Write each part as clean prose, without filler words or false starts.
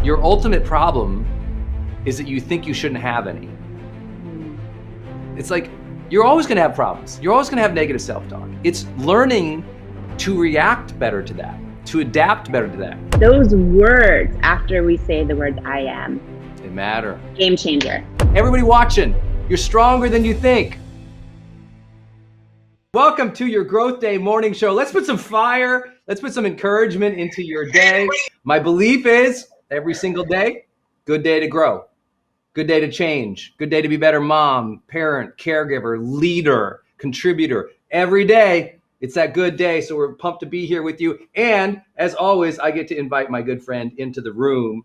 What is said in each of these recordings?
Your ultimate problem is that you think you shouldn't have any. It's like, you're always gonna have problems. You're always gonna have negative self-talk. It's learning to react better to that, to adapt better to that. Those words after we say the words I am. They matter. Game changer. Everybody watching, you're stronger than you think. Welcome to your Growth Day morning show. Let's put some fire, let's put some encouragement into your day. My belief is every single day, good day to grow, good day to change, good day to be a better mom, parent, caregiver, leader, contributor. Every day, it's that good day. So we're pumped to be here with you. And as always, I get to invite my good friend into the room,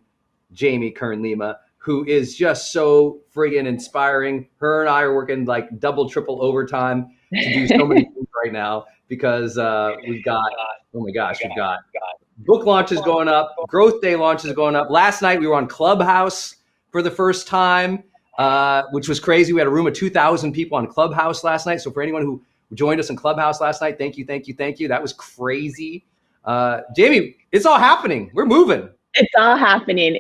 Jamie Kern Lima, who is just so friggin' inspiring. Her and I are working like double, triple overtime to do so many things right now because we've got book launches going up, Growth Day launches going up. Last night we were on Clubhouse for the first time, which was crazy. We had a room of 2,000 people on Clubhouse last night. So for anyone who joined us in Clubhouse last night, thank you. That was crazy. Jamie, it's all happening. We're moving. It's all happening.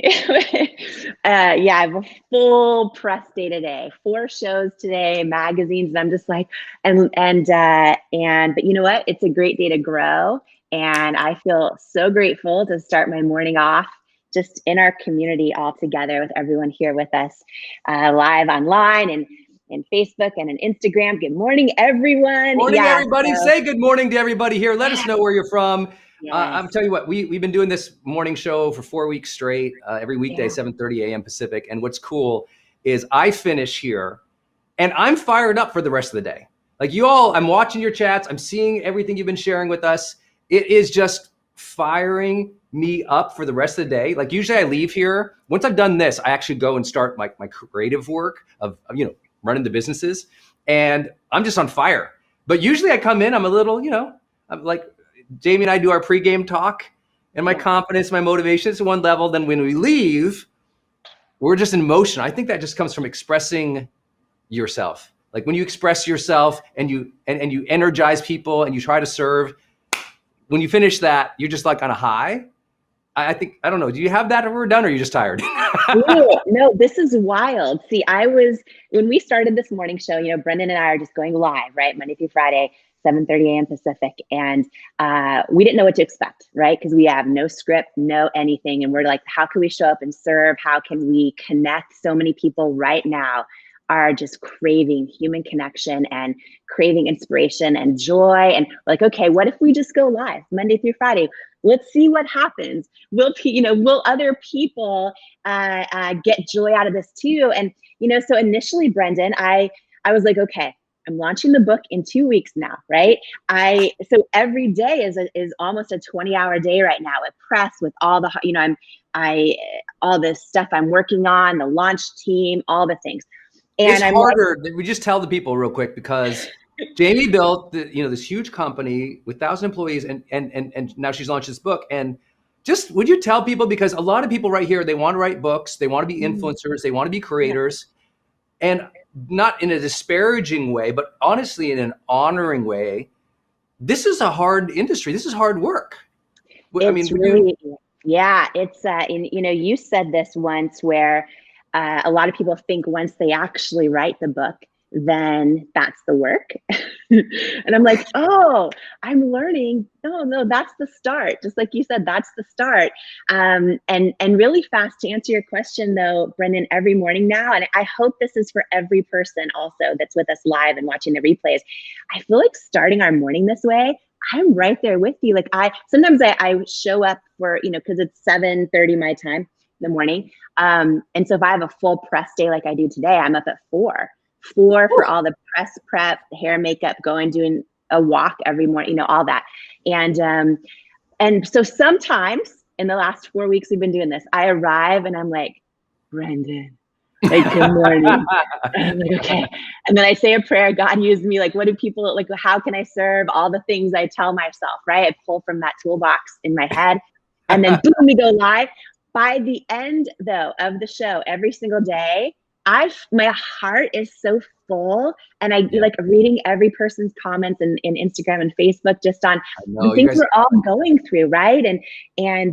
I have a full press day today, 4 shows today, magazines, and I'm just like, but you know what? It's a great day to grow. And I feel so grateful to start my morning off just in our community all together with everyone here with us, live online and Facebook and on Instagram. Good morning, everyone. Morning, everybody. Say good morning to everybody here. Let us know where you're from. Yes. I'm telling you what, we've been doing this morning show for 4 weeks straight, every weekday, 7:30 a.m. Pacific. And what's cool is I finish here and I'm fired up for the rest of the day. Like you all, I'm watching your chats. I'm seeing everything you've been sharing with us. It is just firing me up for the rest of the day. Like usually I leave here. Once I've done this, I actually go and start my creative work of running the businesses. And I'm just on fire. But usually I come in, I'm a little, I'm like, Jamie and I do our pregame talk and my confidence, my motivation is one level. Then when we leave, we're just in motion. I think that just comes from expressing yourself. Like when you express yourself and you energize people and you try to serve, when you finish that, you're just like on a high. I don't know. Do you have that ever done or are you just tired? No, this is wild. See, when we started this morning show, Brendon and I are just going live, right? Monday through Friday, 7:30 a.m. Pacific. And we didn't know what to expect, right? Because we have no script, no anything. And we're like, how can we show up and serve? How can we connect? So many people right now are just craving human connection and craving inspiration and joy. And like, okay, what if we just go live Monday through Friday? Let's see what happens. Will other people get joy out of this too? And, so initially, Brendon, I was like, okay, I'm launching the book in 2 weeks now, right? So every day is almost a 20-hour day right now with press, with all the, all the stuff I'm working on, the launch team, all the things. And it's harder. We just tell the people real quick because Jamie built this huge company with 1,000 employees and now she's launched this book. And just, would you tell people, because a lot of people right here, they want to write books, they want to be influencers, they want to be creators, and not in a disparaging way, but honestly in an honoring way. This is a hard industry. This is hard work. It's you said this once where a lot of people think once they actually write the book, then that's the work. And I'm like, oh, I'm learning. No, that's the start. Just like you said, that's the start. And really fast to answer your question though, Brendon, every morning now, and I hope this is for every person also that's with us live and watching the replays. I feel like starting our morning this way, I'm right there with you. Like sometimes I show up for, cause it's 7:30 my time in the morning. And so if I have a full press day like I do today, I'm up at 4 for all the press prep, the hair, makeup, doing a walk every morning, all that. And so sometimes in the last 4 weeks we've been doing this, I arrive and I'm like, Brendon, like, good morning. And I'm like, okay. And then I say a prayer, God used me, like, what do people, like, how can I serve? All the things I tell myself, right? I pull from that toolbox in my head and then boom, we go live. By the end though of the show, every single day, my heart is so full, and I Yeah. like reading every person's comments in Instagram and Facebook just on the You things guys, we're all going through, right? And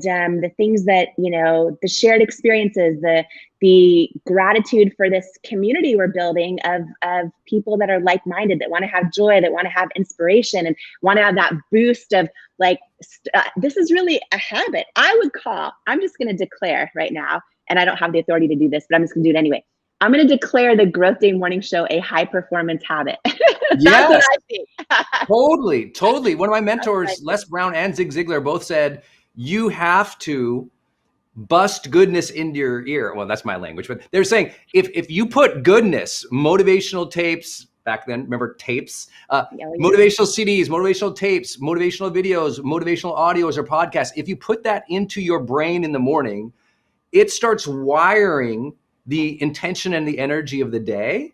the things that, the shared experiences, the gratitude for this community we're building of people that are like-minded, that want to have joy, that want to have inspiration, and want to have that boost of like, this is really a habit. I'm just going to declare right now, and I don't have the authority to do this, but I'm just going to do it anyway. I'm going to declare the Growth Day morning show a high performance habit. That's yes, what I think. totally. One of my mentors, Les Brown and Zig Ziglar, both said, you have to bust goodness into your ear. Well, that's my language, but they're saying if you put goodness, motivational tapes, back then, remember tapes, motivational CDs, motivational tapes, motivational videos, motivational audios or podcasts, if you put that into your brain in the morning, it starts wiring the intention and the energy of the day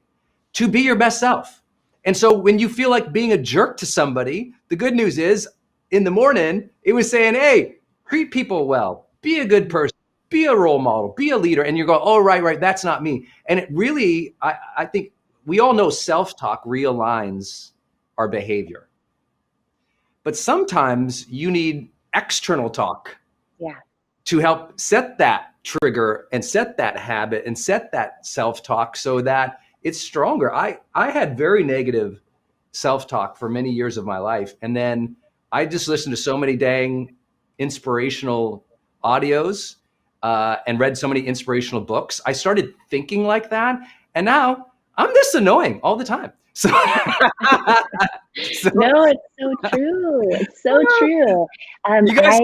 to be your best self. And so when you feel like being a jerk to somebody, the good news is in the morning, it was saying, hey, treat people well, be a good person, be a role model, be a leader. And you're going, oh, right, that's not me. And it really, I think we all know self-talk realigns our behavior. But sometimes you need external talk to help set that trigger and set that habit and set that self-talk so that it's stronger. I had very negative self-talk for many years of my life. And then I just listened to so many dang inspirational audios and read so many inspirational books. I started thinking like that. And now I'm this annoying all the time. So, no, it's so true. It's so true. You guys,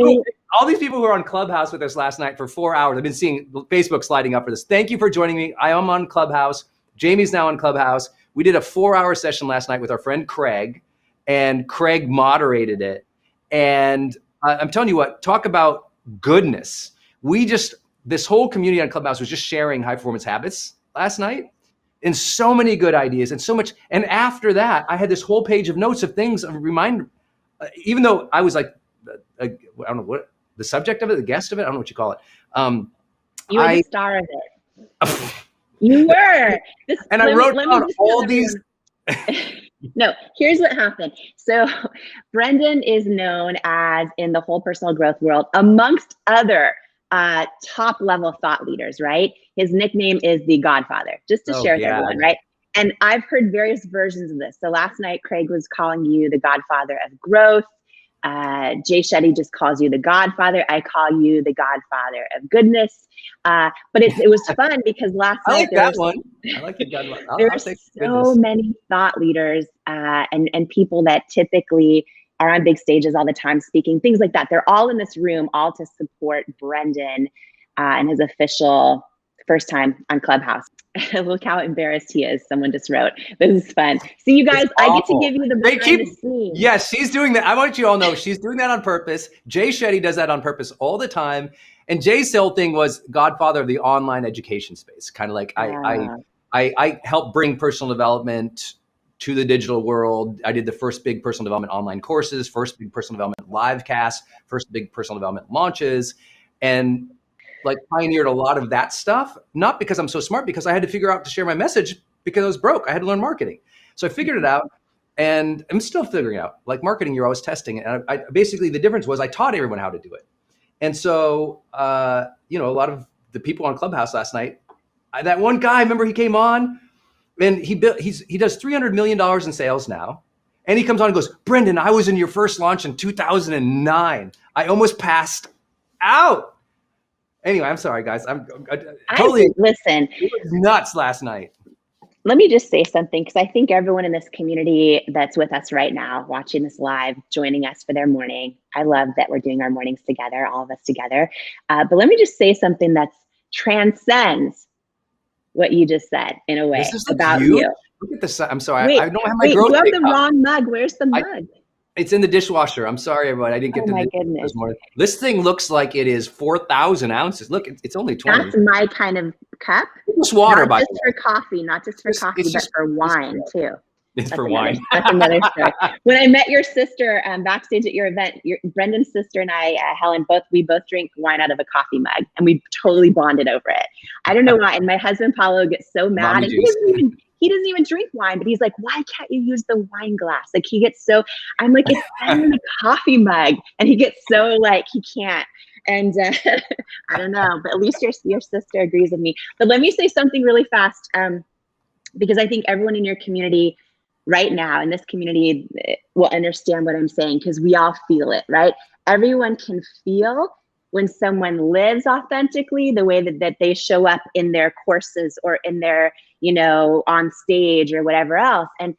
all these people who were on Clubhouse with us last night for 4 hours, I've been seeing Facebook sliding up for this. Thank you for joining me. I am on Clubhouse. Jamie's now on Clubhouse. We did a 4-hour session last night with our friend Craig, and Craig moderated it. And I'm telling you what, talk about goodness. This whole community on Clubhouse was just sharing high performance habits last night. And so many good ideas and so much. And after that, I had this whole page of notes of things, even though I was like, I don't know what the subject of it, the guest of it, I don't know what you call it. You were the star of it. You were. I wrote down all these. No, here's what happened. So Brendon is known as, in the whole personal growth world, amongst other top level thought leaders, right? His nickname is the Godfather, just to share with everyone, right? And I've heard various versions of this. So last night, Craig was calling you the Godfather of Growth. Jay Shetty just calls you the Godfather. I call you the Godfather of Goodness. But it was fun because last night I like the Godfather. There are so many thought leaders and people that typically are on big stages all the time speaking, things like that. They're all in this room, all to support Brendon and his official first time on Clubhouse. Look how embarrassed he is. Someone just wrote. This is fun. See, you guys, I get to give you the behind the scenes. Yes, she's doing that. I want you all to know she's doing that on purpose. Jay Shetty does that on purpose all the time. And Jay's whole thing was Godfather of the online education space. Kind of like I help bring personal development to the digital world. I did the first big personal development online courses, first big personal development live casts, first big personal development launches, and like pioneered a lot of that stuff. Not because I'm so smart, because I had to figure out to share my message because I was broke. I had to learn marketing. So I figured it out, and I'm still figuring it out. Like marketing, you're always testing it. And I basically, the difference was I taught everyone how to do it. And so, a lot of the people on Clubhouse last night, that one guy, remember he came on, and he does $300 million in sales now. And he comes on and goes, Brendon, I was in your first launch in 2009. I almost passed out. Anyway, I'm sorry, guys. Listen. It was nuts last night. Let me just say something, because I think everyone in this community that's with us right now, watching this live, joining us for their morning, I love that we're doing our mornings together, all of us together. But let me just say something that transcends what you just said in a way about you. Look at this. I'm sorry. Wait, I don't have my growth. You have the wrong mug. Where's the mug? It's in the dishwasher. I'm sorry, everybody. I didn't get to my goodness. This morning. This thing looks like it is 4,000 ounces. Look, it's only 20. That's my kind of cup. Just water, not just for coffee, but for wine too. It's for wine. That's another story. When I met your sister backstage at your event, Brendon's sister and I, Helen, we both drink wine out of a coffee mug, and we totally bonded over it. I don't know why. And my husband Paulo gets so mad, Mommy and juice. he doesn't even drink wine, but he's like, "Why can't you use the wine glass?" Like he gets so. I'm like, "It's in the coffee mug," and he gets so like he can't. And I don't know, but at least your sister agrees with me. But let me say something really fast, because I think everyone in your community right now, in this community, will understand what I'm saying, because we all feel it, right? Everyone can feel when someone lives authentically, the way that they show up in their courses or in their, on stage or whatever else. And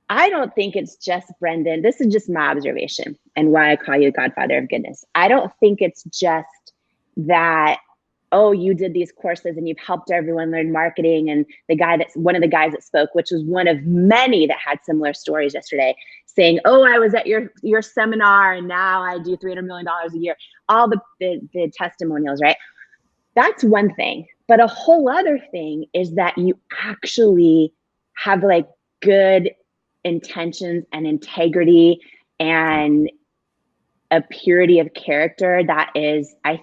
I don't think it's just Brendon. This is just my observation and why I call you Godfather of Goodness. I don't think it's just that, oh, you did these courses and you've helped everyone learn marketing. And one of the guys that spoke, which was one of many that had similar stories yesterday, saying, oh, I was at your seminar and now I do $300 million a year. All the testimonials, right? That's one thing. But a whole other thing is that you actually have like good intentions and integrity and a purity of character that is, I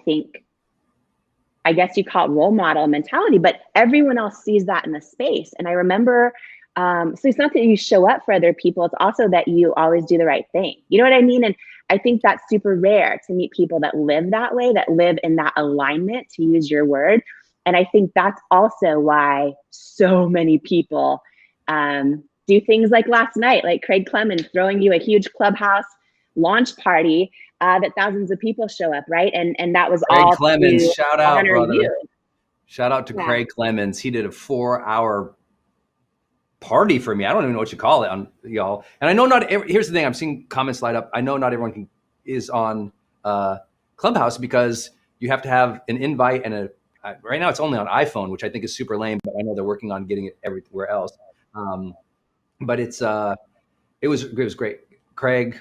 guess you call it role model mentality, but everyone else sees that in the space. And I remember, so it's not that you show up for other people, it's also that you always do the right thing. You know what I mean? And I think that's super rare to meet people that live that way, that live in that alignment, to use your word. And I think that's also why so many people do things like last night, like Craig Clemens throwing you a huge Clubhouse launch party that thousands of people show up, right? And that was Craig all Clemens, shout out, brother. You. Shout out to Craig Clemens. He did a 4-hour party for me. I don't even know what you call it, y'all. And I know here's the thing, I'm seeing comments light up. I know not everyone is on Clubhouse because you have to have an invite and right now it's only on iPhone, which I think is super lame, but I know they're working on getting it everywhere else. But it was great. Craig,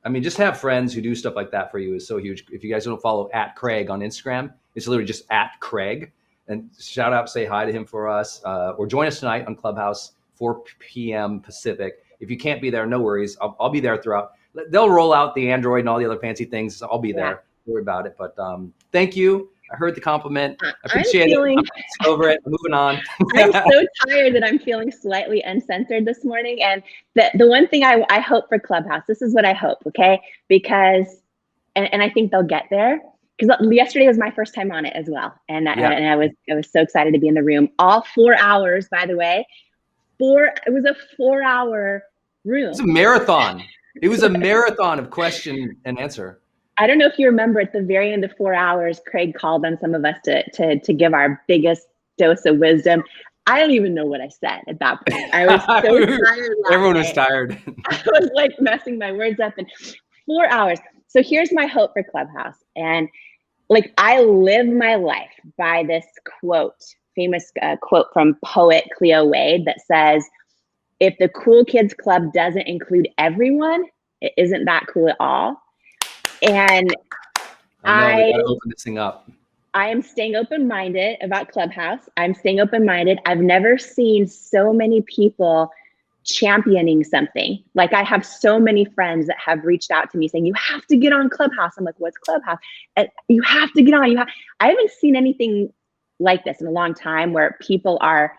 I mean, just have friends who do stuff like that for you is so huge. If you guys don't follow @Craig on Instagram, it's literally just @Craig. And shout out, say hi to him for us, or join us tonight on Clubhouse, 4 p.m. Pacific. If you can't be there, no worries. I'll be there throughout. They'll roll out the Android and all the other fancy things. So I'll be there. Don't worry about it. But thank you. I heard the compliment. I appreciate it. I'm over it. I'm moving on. I'm so tired that I'm feeling slightly uncensored this morning. And the one thing I hope for Clubhouse, this is what I hope, okay? Because, and I think they'll get there, because yesterday was my first time on it as well. And I was so excited to be in the room. All 4 hours, by the way. It was a 4-hour room. It's a marathon. It was a marathon of question and answer. I don't know if you remember, at the very end of 4 hours, Craig called on some of us to give our biggest dose of wisdom. I don't even know what I said at that point. I was so tired. Everyone was tired. I was like messing my words up in 4 hours. So here's my hope for Clubhouse. And like, I live my life by this famous quote from poet Cleo Wade that says, if the Cool Kids Club doesn't include everyone, it isn't that cool at all. And I gotta open this thing up. I am staying open-minded about Clubhouse. I'm staying open-minded. I've never seen so many people championing something. Like, I have so many friends that have reached out to me saying, you have to get on Clubhouse. I'm like, what's Clubhouse? And you have to get on. I haven't seen anything like this in a long time, where people are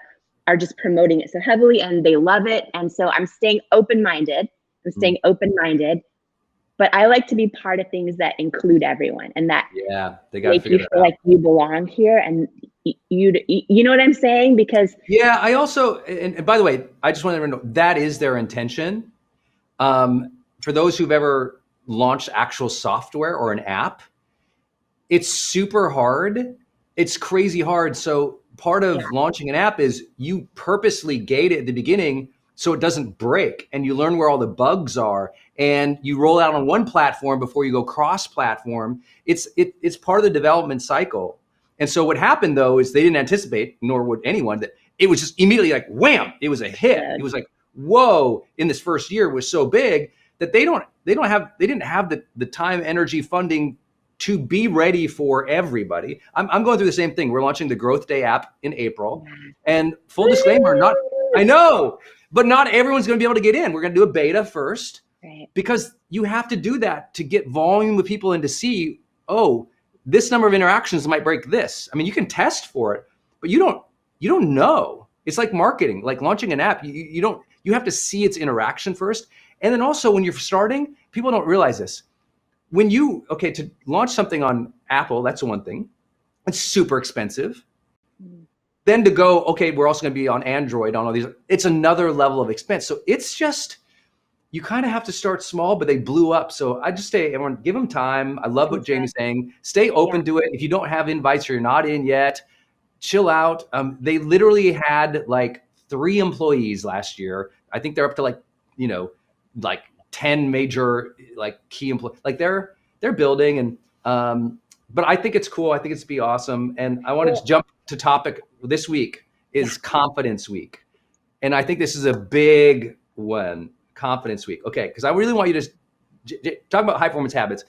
just promoting it so heavily and they love it. And so I'm staying open-minded. But I like to be part of things that include everyone, and that they got to figure you feel like you belong here, and you know what I'm saying? Because I also, and by the way, I just want everyone to know that is their intention. For those who've ever launched actual software or an app, it's super hard. It's crazy hard. So part of launching an app is you purposely gate it at the beginning so it doesn't break, and you learn where all the bugs are, and you roll out on one platform before you go cross-platform. It's part of the development cycle. And so what happened, though, is they didn't anticipate, nor would anyone, that it was just immediately like wham, it was a hit. It was like, whoa, in this first year was so big that they didn't have the time, energy, funding to be ready for everybody. I'm going through the same thing. We're launching the GrowthDay app in April, and full disclaimer, I know. but not everyone's going to be able to get in. We're going to do a beta first, Right. because you have to do that to get volume with people and to see, oh, this number of interactions might break this. I mean, you can test for it, but you don't know. It's like marketing, like launching an app. You have to see its interaction first. And then also when you're starting, people don't realize this. To launch something on Apple, that's one thing. It's super expensive. Then to go, okay, we're also going to be on Android, on all these, it's another level of expense. So it's just, you kind of have to start small, but they blew up. So I just say, everyone, give them time. I love what Jamie's saying. Stay open to it. If you don't have invites or you're not in yet, chill out. They literally had like 3 employees last year. I think they're up to like 10 major like key employees. Like they're building, and but I think it's cool. I think it's be awesome. And I wanted to jump to topic this week is Confidence Week. And I think this is a big one, Confidence Week. Okay, because I really want you to talk about high performance habits.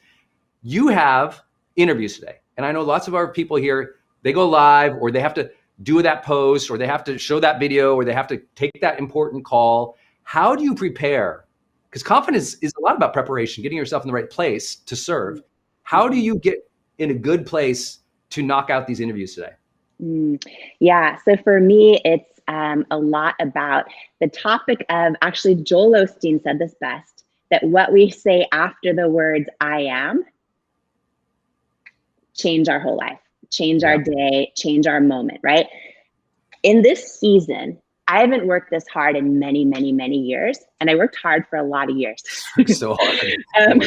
You have interviews today. And I know lots of our people here, they go live, or they have to do that post, or they have to show that video, or they have to take that important call. How do you prepare? Because confidence is a lot about preparation, getting yourself in the right place to serve. How do you get in a good place to knock out these interviews today? Yeah, so for me, it's a lot about the topic of, actually, Joel Osteen said this best, that what we say after the words "I am" change our whole life, change our day, change our moment, right? In this season, I haven't worked this hard in many, many, many years. And I worked hard for a lot of years. So hard.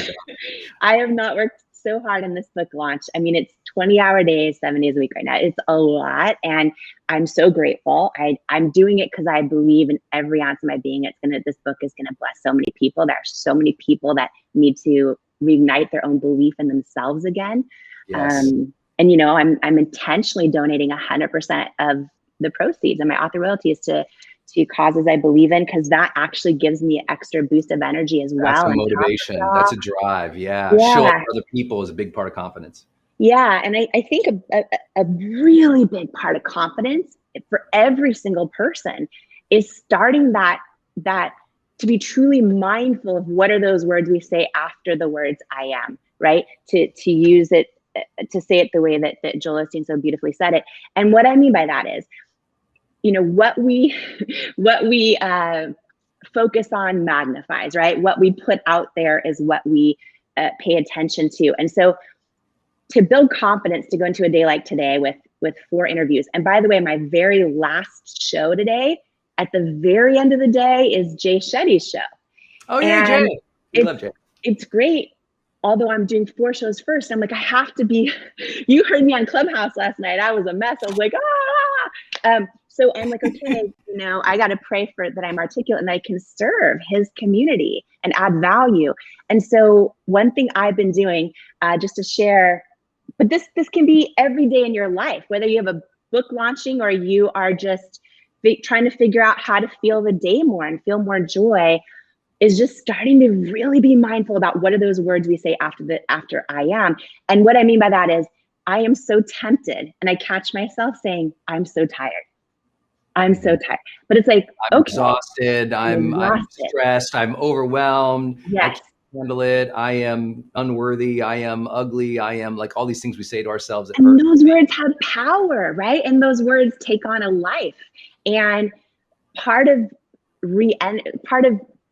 I have not worked so hard in this book launch. I mean, it's 20-hour days, 7 days a week right now. It's a lot. And I'm so grateful. I'm doing it because I believe in every ounce of my being. This book is going to bless so many people. There are so many people that need to reignite their own belief in themselves again. Yes. And I'm intentionally donating 100% of the proceeds and my author royalties to causes I believe in, because that actually gives me an extra boost of energy as well. That's a motivation. That's a drive. Yeah. Show up for other people is a big part of confidence. Yeah. And I think a really big part of confidence for every single person is starting that to be truly mindful of what are those words we say after the words "I am," right? To use it, to say it the way that Joel Osteen so beautifully said it. And what I mean by that is, what we focus on magnifies, right? What we put out there is what we pay attention to. And so to build confidence, to go into a day like today with 4 interviews. And by the way, my very last show today, at the very end of the day, is Jay Shetty's show. Oh yeah, Jay. We love Jay. It's great. Although I'm doing 4 shows first, I'm like, I have to be, you heard me on Clubhouse last night. I was a mess. I was like, so I'm like, okay, I got to pray for that I'm articulate and I can serve his community and add value. And so one thing I've been doing, just to share, but this can be every day in your life, whether you have a book launching or you are just trying to figure out how to feel the day more and feel more joy, is just starting to really be mindful about what are those words we say after "I am." And what I mean by that is, I am so tempted, and I catch myself saying, "I'm so tired. I'm so tired." But it's like, I'm okay, exhausted. I'm stressed. I'm overwhelmed. Yes. I can't handle it. I am unworthy. I am ugly. I am, like, all these things we say to ourselves. And those words have power, right? And those words take on a life. And part of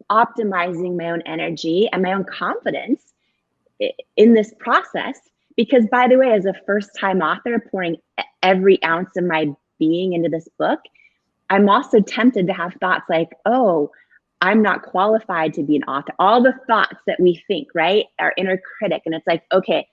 optimizing my own energy and my own confidence in this process, because, by the way, as a first-time author pouring every ounce of my being into this book, I'm also tempted to have thoughts like, oh, I'm not qualified to be an author. All the thoughts that we think, right? Our inner critic. And it's like, okay,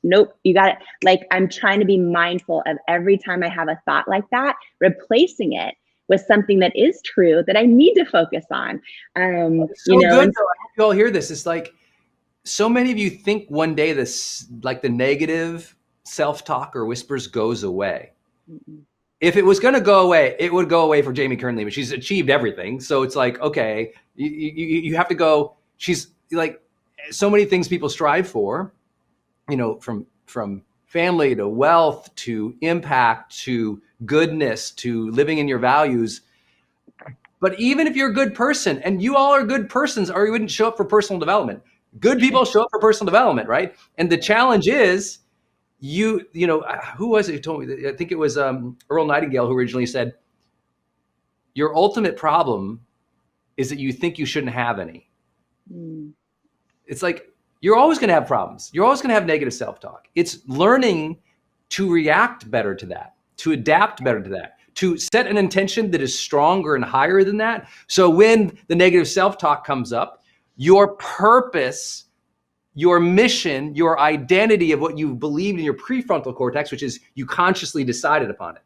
nope, you got it. Like, I'm trying to be mindful of every time I have a thought like that, replacing it with something that is true that I need to focus on. Good though. I hope you all hear this. It's like, so many of you think one day this, like, the negative self-talk or whispers goes away. Mm-mm. If it was going to go away, it would go away for Jamie Kern Lima. She's achieved everything. So it's like, okay, you have to go. She's like, so many things people strive for, from family to wealth to impact to goodness to living in your values. But even if you're a good person, and you all are good persons, or you wouldn't show up for personal development. Good people show up for personal development, right? And the challenge is, you know, who was it who told me? I think it was Earl Nightingale who originally said, your ultimate problem is that you think you shouldn't have any. It's like, you're always going to have problems. You're always going to have negative self-talk. It's learning to react better to that, to adapt better to that, to set an intention that is stronger and higher than that. So when the negative self-talk comes up, your purpose, your mission, your identity of what you believed in your prefrontal cortex, which is you consciously decided upon it.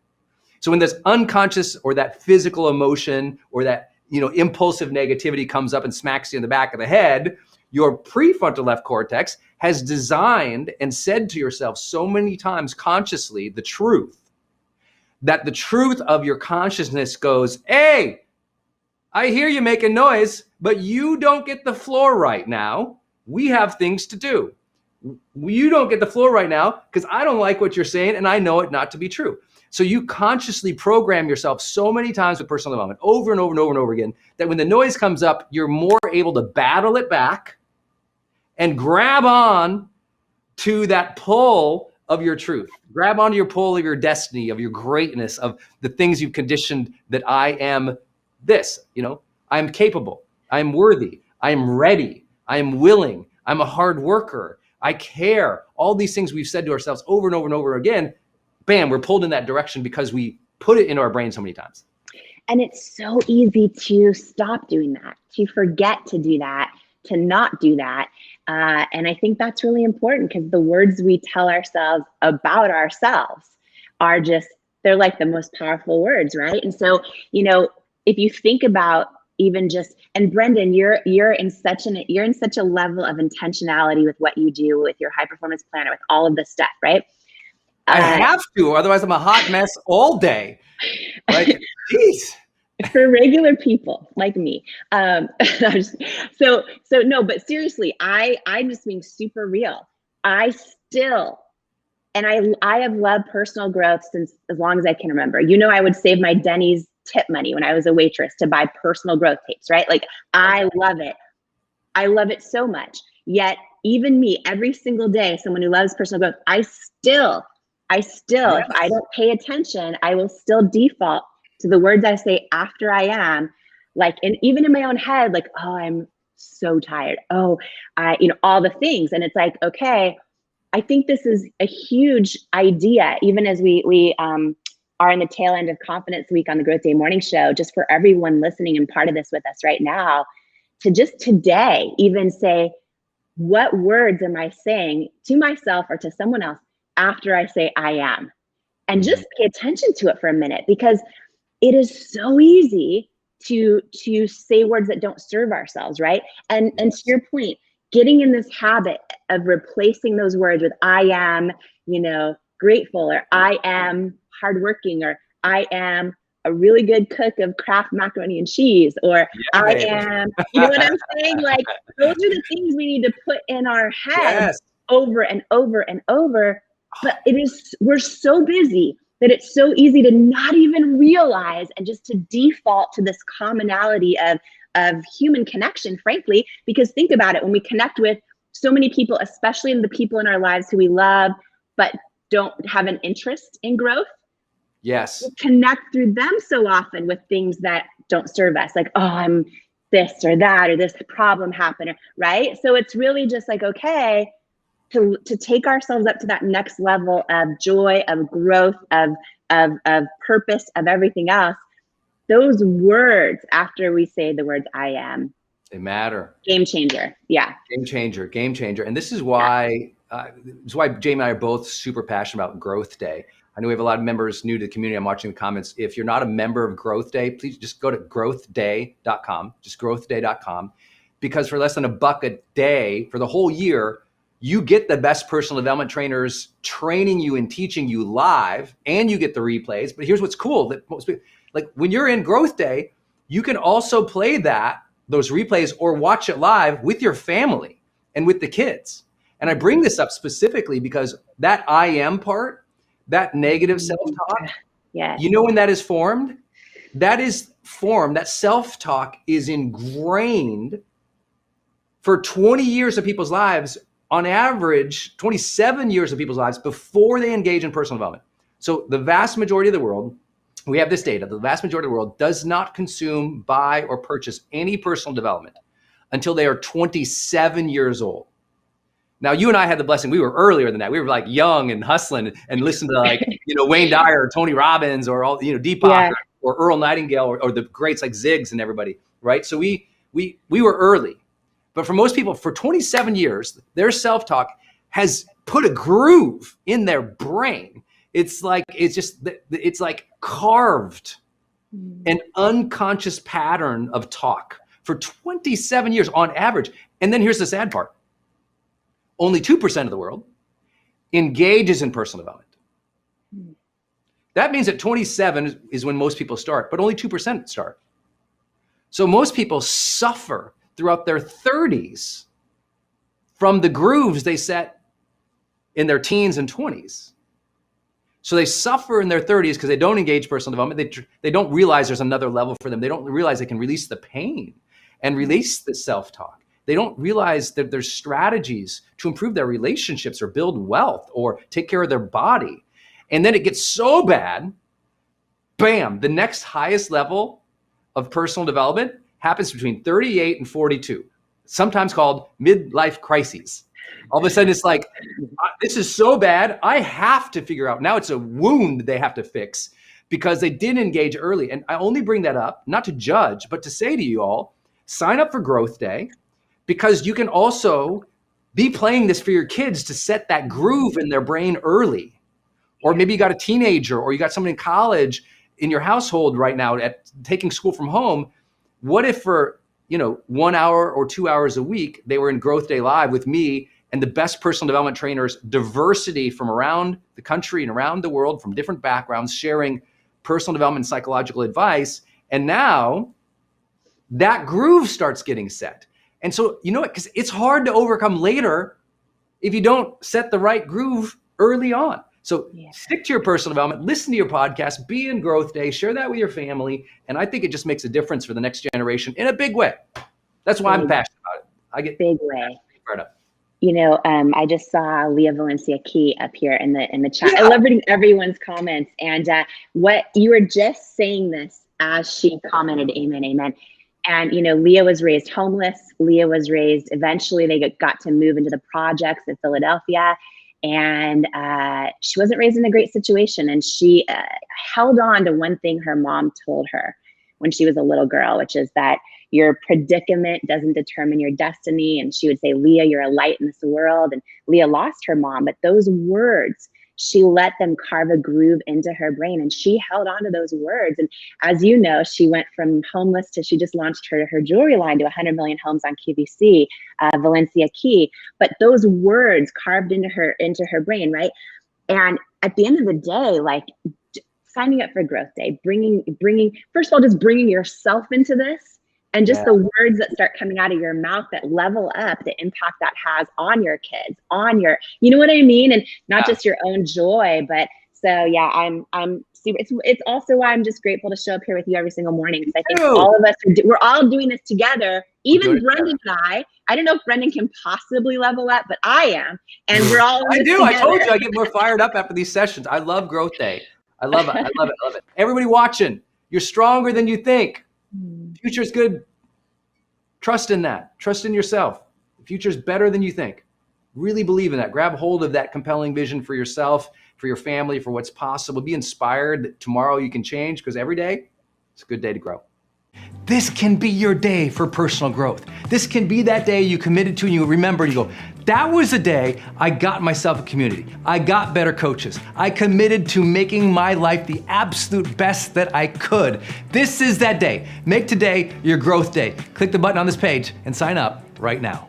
So when this unconscious or that physical emotion or that, you know, impulsive negativity comes up and smacks you in the back of the head, your prefrontal left cortex has designed and said to yourself so many times consciously the truth, that the truth of your consciousness goes, hey, I hear you making noise, but you don't get the floor right now. We have things to do. You don't get the floor right now because I don't like what you're saying and I know it not to be true. So you consciously program yourself so many times with personal development over and over and over and over again that when the noise comes up, you're more able to battle it back and grab on to that pull of your truth. Grab onto your pull of your destiny, of your greatness, of the things you've conditioned that I am this, you know, I am capable, I am worthy, I am ready, I am willing, I'm a hard worker, I care. All these things we've said to ourselves over and over and over again, bam, we're pulled in that direction because we put it into our brain so many times. And it's so easy to stop doing that, to forget to do that, to not do that. And I think that's really important because the words we tell ourselves about ourselves are just, they're like the most powerful words, right? And so, you know, if you think about even just, and Brendon, you're in such a level of intentionality with what you do with your high performance planner, with all of this stuff, right? I have to, otherwise I'm a hot mess all day. Like, geez. For regular people like me. So no, but seriously, I'm just being super real. I have loved personal growth since as long as I can remember. You know, I would save my Denny's tip money when I was a waitress to buy personal growth tapes, right? Like, I love it. I love it so much. Yet even me, every single day, someone who loves personal growth, I still, yes, if I don't pay attention, I will still default to the words I say after I am, like, and even in my own head, like, oh, I'm so tired. Oh, you know, all the things. And it's like, okay, I think this is a huge idea, even as we are in the tail end of Confidence Week on the Growth Day morning show, just for everyone listening and part of this with us right now, to just today even say, what words am I saying to myself or to someone else after I say I am? And just pay attention to it for a minute, because it is so easy to say words that don't serve ourselves, right? And to your point, getting in this habit of replacing those words with I am, you know, grateful, or I am hardworking, or I am a really good cook of Kraft macaroni and cheese, or I am, you know what I'm saying? Like, those are the things we need to put in our head over and over and over. But we're so busy that it's so easy to not even realize and just to default to this commonality of human connection, frankly, because think about it, when we connect with so many people, especially in the people in our lives who we love, but don't have an interest in growth. Yes. We connect through them so often with things that don't serve us, like, oh, I'm this or that, or this problem happened, right? So it's really just like, okay, to take ourselves up to that next level of joy, of growth, of purpose, of everything else. Those words after we say the words I am, they matter. Game changer. Yeah. Game changer. Game changer. And this is why Jamie and I are both super passionate about Growth Day. I know we have a lot of members new to the community. I'm watching the comments. If you're not a member of Growth Day, please just go to growthday.com, just growthday.com, because for less than $1 a day for the whole year, you get the best personal development trainers training you and teaching you live, and you get the replays. But here's what's cool, that most people, like, when you're in Growth Day, you can also play those replays or watch it live with your family and with the kids. And I bring this up specifically because that I am part, that negative self-talk, you know when that is formed? that is formed, that self-talk is ingrained for 20 years of people's lives, on average, 27 years of people's lives before they engage in personal development. So the vast majority of the world, we have this data, the vast majority of the world does not consume, buy, or purchase any personal development until they are 27 years old. Now, you and I had the blessing, we were earlier than that. We were like young and hustling and listened to like, Wayne Dyer, or Tony Robbins, or all, Deepak, or Earl Nightingale, or the greats like Ziggs and everybody, right? So we were early. But for most people, for 27 years, their self-talk has put a groove in their brain. It's like carved an unconscious pattern of talk for 27 years on average. And then here's the sad part. Only 2% of the world engages in personal development. That means that 27 is when most people start, but only 2% start. So most people suffer throughout their 30s from the grooves they set in their teens and 20s. So they suffer in their 30s because they don't engage personal development. They don't realize there's another level for them. They don't realize they can release the pain and release the self-talk. They don't realize that there's strategies to improve their relationships or build wealth or take care of their body. And then it gets so bad, bam, the next highest level of personal development happens between 38 and 42, sometimes called midlife crises. All of a sudden it's like, this is so bad, I have to figure out, now it's a wound they have to fix because they didn't engage early. And I only bring that up, not to judge, but to say to you all, sign up for Growth Day, because you can also be playing this for your kids to set that groove in their brain early. Or maybe you got a teenager, or you got someone in college in your household right now at taking school from home. What if for 1 hour or 2 hours a week, they were in Growth Day Live with me and the best personal development trainers, diversity from around the country and around the world, from different backgrounds, sharing personal development and psychological advice. And now that groove starts getting set. And so, because it's hard to overcome later if you don't set the right groove early on. So stick to your personal development, listen to your podcast, be in Growth Day, share that with your family. And I think it just makes a difference for the next generation in a big way. That's why I'm passionate about it. I get big way. Fired up. I just saw Leah Valencia Key up here in the chat. Yeah. I love reading everyone's comments. And what you were just saying this as she commented, amen, amen. And, Leah was raised homeless. Leah was raised, eventually they got to move into the projects in Philadelphia. And she wasn't raised in a great situation. And she held on to one thing her mom told her when she was a little girl, which is that your predicament doesn't determine your destiny. And she would say, Leah, you're a light in this world. And Leah lost her mom, but those words, she let them carve a groove into her brain, and she held on to those words. And as you know, she went from homeless to, she just launched her jewelry line to 100 million homes on QVC, Valencia Key. But those words carved into her brain, right? And at the end of the day, like signing up for Growth Day, bringing, first of all, just bringing yourself into this. And just the words that start coming out of your mouth that level up the impact that has on your kids, on your, you know what I mean? And not just your own joy, but so yeah, I'm super, it's also why I'm just grateful to show up here with you every single morning. Because I think all of us, we're all doing this together. Even Brendon and I don't know if Brendon can possibly level up, but I am. And we're all I do, together. I told you I get more fired up after these sessions. I love Growth Day. I love it, I love it, I love it. Everybody watching, you're stronger than you think. Future's good. Trust in that. Trust in yourself. The future's better than you think. Really believe in that. Grab hold of that compelling vision for yourself, for your family, for what's possible. Be inspired that tomorrow you can change, because every day it's a good day to grow. This can be your day for personal growth. This can be that day you committed to and you remember and you go, that was the day I got myself a community. I got better coaches. I committed to making my life the absolute best that I could. This is that day. Make today your growth day. Click the button on this page and sign up right now.